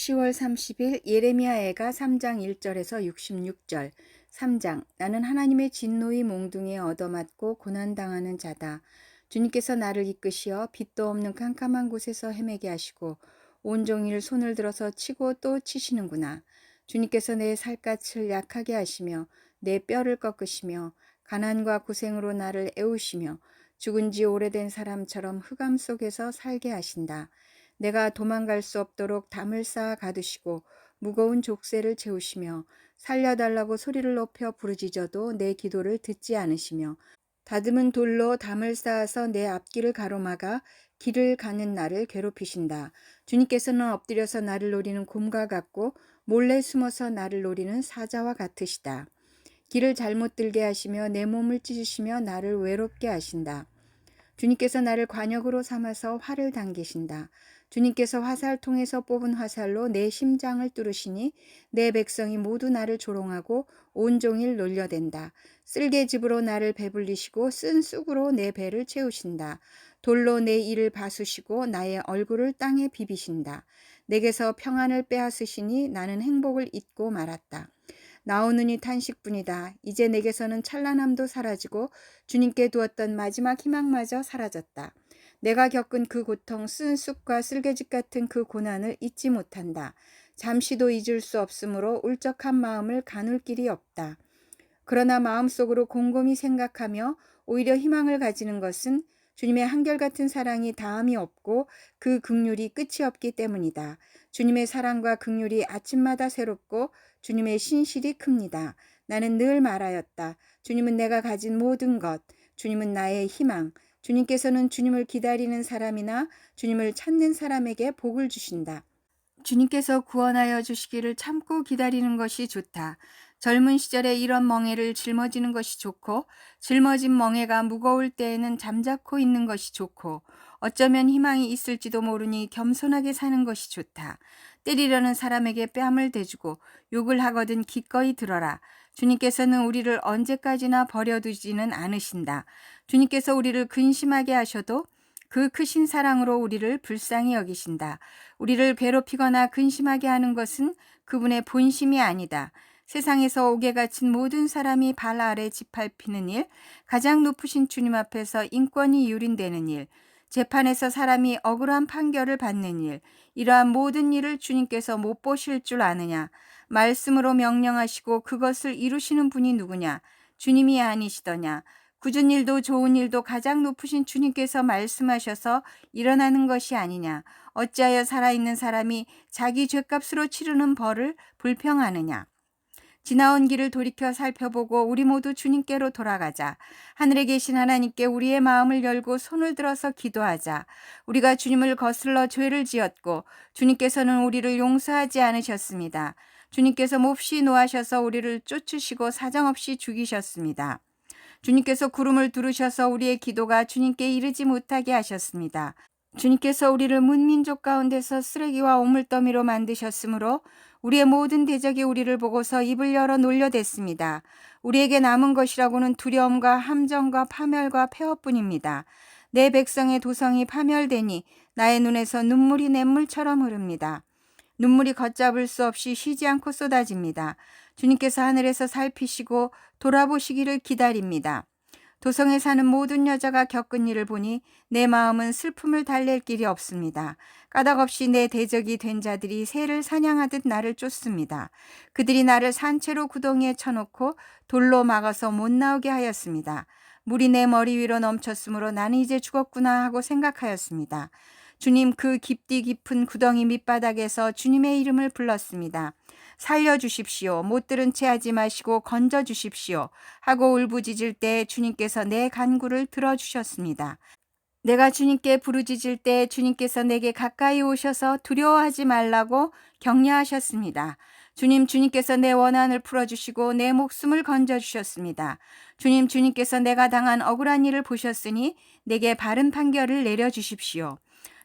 10월 30일 예레미야애가 3장 1절에서 66절. 3장. 나는 하나님의 진노의 몽둥이에 얻어맞고 고난당하는 자다. 주님께서 나를 이끄시어 빛도 없는 캄캄한 곳에서 헤매게 하시고 온종일 손을 들어서 치고 또 치시는구나. 주님께서 내 살갗을 약하게 하시며 내 뼈를 꺾으시며 가난과 고생으로 나를 애우시며 죽은 지 오래된 사람처럼 흑암 속에서 살게 하신다. 내가 도망갈 수 없도록 담을 쌓아 가두시고 무거운 족쇄를 채우시며 살려달라고 소리를 높여 부르짖어도 내 기도를 듣지 않으시며 다듬은 돌로 담을 쌓아서 내 앞길을 가로막아 길을 가는 나를 괴롭히신다. 주님께서는 엎드려서 나를 노리는 곰과 같고 몰래 숨어서 나를 노리는 사자와 같으시다. 길을 잘못 들게 하시며 내 몸을 찢으시며 나를 외롭게 하신다. 주님께서 나를 관역으로 삼아서 활을 당기신다. 주님께서 화살통에서 뽑은 화살로 내 심장을 뚫으시니 내 백성이 모두 나를 조롱하고 온종일 놀려댄다. 쓸개집으로 나를 배불리시고 쓴 쑥으로 내 배를 채우신다. 돌로 내 이를 바수시고 나의 얼굴을 땅에 비비신다. 내게서 평안을 빼앗으시니 나는 행복을 잊고 말았다. 나오느니 탄식뿐이다. 이제 내게서는 찬란함도 사라지고 주님께 두었던 마지막 희망마저 사라졌다. 내가 겪은 그 고통, 쓴 쑥과 쓸개짓 같은 그 고난을 잊지 못한다. 잠시도 잊을 수 없으므로 울적한 마음을 가눌 길이 없다. 그러나 마음속으로 곰곰이 생각하며 오히려 희망을 가지는 것은 주님의 한결같은 사랑이 다함이 없고 그 긍휼이 끝이 없기 때문이다. 주님의 사랑과 긍휼이 아침마다 새롭고 주님의 신실이 큽니다. 나는 늘 말하였다. 주님은 내가 가진 모든 것, 주님은 나의 희망, 주님께서는 주님을 기다리는 사람이나 주님을 찾는 사람에게 복을 주신다. 주님께서 구원하여 주시기를 참고 기다리는 것이 좋다. 젊은 시절에 이런 멍에를 짊어지는 것이 좋고 짊어진 멍에가 무거울 때에는 잠자코 있는 것이 좋고 어쩌면 희망이 있을지도 모르니 겸손하게 사는 것이 좋다. 때리려는 사람에게 뺨을 대주고 욕을 하거든 기꺼이 들어라. 주님께서는 우리를 언제까지나 버려두지는 않으신다. 주님께서 우리를 근심하게 하셔도 그 크신 사랑으로 우리를 불쌍히 여기신다. 우리를 괴롭히거나 근심하게 하는 것은 그분의 본심이 아니다. 세상에서 옥에 갇힌 모든 사람이 발 아래 짓밟히는 일, 가장 높으신 주님 앞에서 인권이 유린되는 일, 재판에서 사람이 억울한 판결을 받는 일, 이러한 모든 일을 주님께서 못 보실 줄 아느냐? 말씀으로 명령하시고 그것을 이루시는 분이 누구냐? 주님이 아니시더냐? 굳은 일도 좋은 일도 가장 높으신 주님께서 말씀하셔서 일어나는 것이 아니냐? 어찌하여 살아있는 사람이 자기 죗값으로 치르는 벌을 불평하느냐? 지나온 길을 돌이켜 살펴보고 우리 모두 주님께로 돌아가자. 하늘에 계신 하나님께 우리의 마음을 열고 손을 들어서 기도하자. 우리가 주님을 거슬러 죄를 지었고 주님께서는 우리를 용서하지 않으셨습니다. 주님께서 몹시 노하셔서 우리를 쫓으시고 사정없이 죽이셨습니다. 주님께서 구름을 두르셔서 우리의 기도가 주님께 이르지 못하게 하셨습니다. 주님께서 우리를 문민족 가운데서 쓰레기와 오물더미로 만드셨으므로 우리의 모든 대적이 우리를 보고서 입을 열어 놀려댔습니다. 우리에게 남은 것이라고는 두려움과 함정과 파멸과 폐허뿐입니다. 내 백성의 도성이 파멸되니 나의 눈에서 눈물이 냇물처럼 흐릅니다. 눈물이 걷잡을 수 없이 쉬지 않고 쏟아집니다. 주님께서 하늘에서 살피시고 돌아보시기를 기다립니다. 도성에 사는 모든 여자가 겪은 일을 보니 내 마음은 슬픔을 달랠 길이 없습니다. 까닭없이 내 대적이 된 자들이 새를 사냥하듯 나를 쫓습니다. 그들이 나를 산채로 구덩이에 쳐놓고 돌로 막아서 못 나오게 하였습니다. 물이 내 머리 위로 넘쳤으므로 나는 이제 죽었구나 하고 생각하였습니다. 주님, 그 깊디 깊은 구덩이 밑바닥에서 주님의 이름을 불렀습니다. 살려주십시오. 못 들은 채 하지 마시고 건져주십시오. 하고 울부짖을 때 주님께서 내 간구를 들어주셨습니다. 내가 주님께 부르짖을 때 주님께서 내게 가까이 오셔서 두려워하지 말라고 격려하셨습니다. 주님께서 내 원한을 풀어주시고 내 목숨을 건져주셨습니다. 주님께서 내가 당한 억울한 일을 보셨으니 내게 바른 판결을 내려주십시오.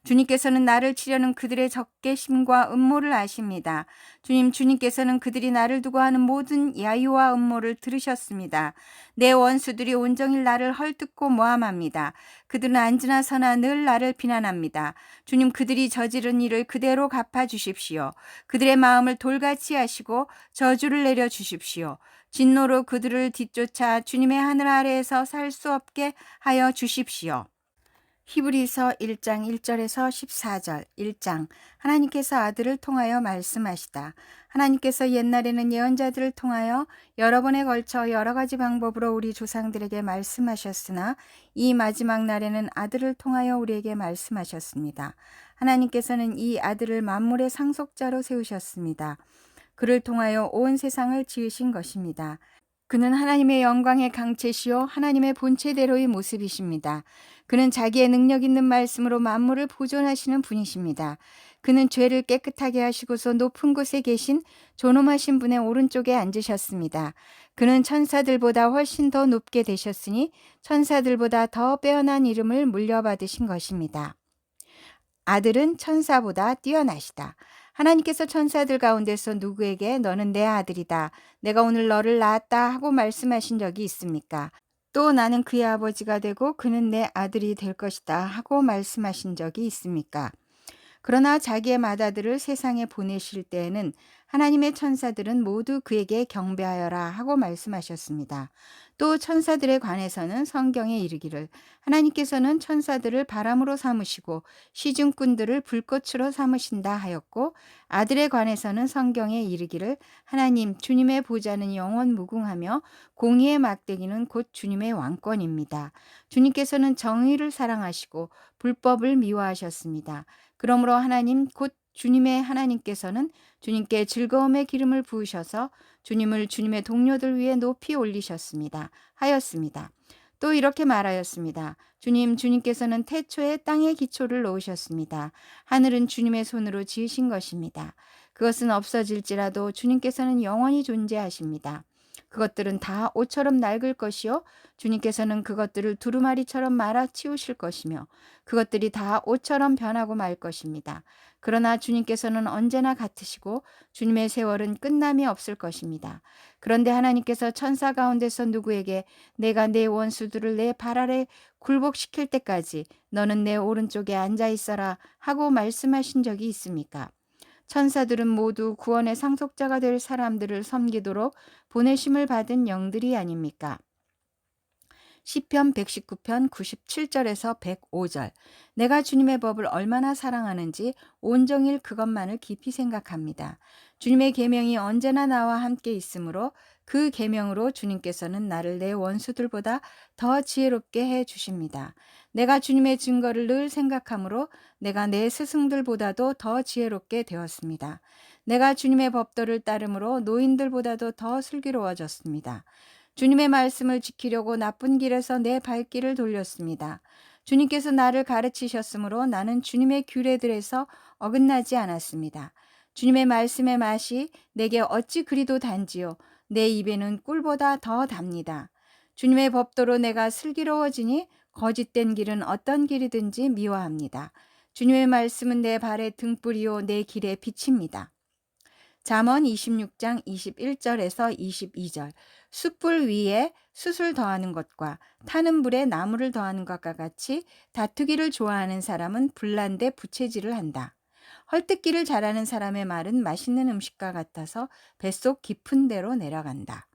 주님께서는 나를 치려는 그들의 적개심과 음모를 아십니다. 주님께서는 그들이 나를 두고 하는 모든 야유와 음모를 들으셨습니다. 내 원수들이 온종일 나를 헐뜯고 모함합니다. 그들은 앉으나 서나 늘 나를 비난합니다. 주님, 그들이 저지른 일을 그대로 갚아주십시오. 그들의 마음을 돌같이 하시고 저주를 내려주십시오. 진노로 그들을 뒤쫓아 주님의 하늘 아래에서 살 수 없게 하여 주십시오. 히브리서 1장 1절에서 14절 1장 하나님께서 아들을 통하여 말씀하시다. 하나님께서 옛날에는 예언자들을 통하여 여러 번에 걸쳐 여러 가지 방법으로 우리 조상들에게 말씀하셨으나 이 마지막 날에는 아들을 통하여 우리에게 말씀하셨습니다. 하나님께서는 이 아들을 만물의 상속자로 세우셨습니다. 그를 통하여 온 세상을 지으신 것입니다. 그는 하나님의 영광의 강체시요 하나님의 본체대로의 모습이십니다. 그는 자기의 능력 있는 말씀으로 만물을 보존하시는 분이십니다. 그는 죄를 깨끗하게 하시고서 높은 곳에 계신 존엄하신 분의 오른쪽에 앉으셨습니다. 그는 천사들보다 훨씬 더 높게 되셨으니 천사들보다 더 빼어난 이름을 물려받으신 것입니다. 아들은 천사보다 뛰어나시다. 하나님께서 천사들 가운데서 누구에게 너는 내 아들이다. 내가 오늘 너를 낳았다 하고 말씀하신 적이 있습니까? 또 나는 그의 아버지가 되고 그는 내 아들이 될 것이다 하고 말씀하신 적이 있습니까? 그러나 자기의 맏아들을 세상에 보내실 때에는 하나님의 천사들은 모두 그에게 경배하여라 하고 말씀하셨습니다. 또 천사들에 관해서는 성경에 이르기를 하나님께서는 천사들을 바람으로 삼으시고 시중꾼들을 불꽃으로 삼으신다 하였고, 아들에 관해서는 성경에 이르기를 하나님 주님의 보좌는 영원 무궁하며 공의의 막대기는 곧 주님의 왕권입니다. 주님께서는 정의를 사랑하시고 불법을 미워하셨습니다. 그러므로 하나님 곧 주님의 하나님께서는 주님께 즐거움의 기름을 부으셔서 주님을 주님의 동료들 위에 높이 올리셨습니다. 하였습니다. 또 이렇게 말하였습니다. 주님께서는 태초에 땅의 기초를 놓으셨습니다. 하늘은 주님의 손으로 지으신 것입니다. 그것은 없어질지라도 주님께서는 영원히 존재하십니다. 그것들은 다 옷처럼 낡을 것이요 주님께서는 그것들을 두루마리처럼 말아 치우실 것이며 그것들이 다 옷처럼 변하고 말 것입니다. 그러나 주님께서는 언제나 같으시고 주님의 세월은 끝남이 없을 것입니다. 그런데 하나님께서 천사 가운데서 누구에게 내가 내 원수들을 내 발 아래 굴복시킬 때까지 너는 내 오른쪽에 앉아 있어라 하고 말씀하신 적이 있습니까? 천사들은 모두 구원의 상속자가 될 사람들을 섬기도록 보내심을 받은 영들이 아닙니까? 시편 119편 97절에서 105절. 내가 주님의 법을 얼마나 사랑하는지 온종일 그것만을 깊이 생각합니다. 주님의 계명이 언제나 나와 함께 있으므로 그 계명으로 주님께서는 나를 내 원수들보다 더 지혜롭게 해 주십니다. 내가 주님의 증거를 늘 생각하므로 내가 내 스승들보다도 더 지혜롭게 되었습니다. 내가 주님의 법도를 따름으로 노인들보다도 더 슬기로워졌습니다. 주님의 말씀을 지키려고 나쁜 길에서 내 발길을 돌렸습니다. 주님께서 나를 가르치셨으므로 나는 주님의 규례들에서 어긋나지 않았습니다. 주님의 말씀의 맛이 내게 어찌 그리도 단지요. 내 입에는 꿀보다 더 답니다. 주님의 법도로 내가 슬기로워지니 거짓된 길은 어떤 길이든지 미워합니다. 주님의 말씀은 내 발의 등불이요 내 길의 빛입니다. 잠언 26장 21절에서 22절. 숯불 위에 숯을 더하는 것과 타는 불에 나무를 더하는 것과 같이 다투기를 좋아하는 사람은 불난데 부채질을 한다. 헐뜯기를 잘하는 사람의 말은 맛있는 음식과 같아서 뱃속 깊은 데로 내려간다.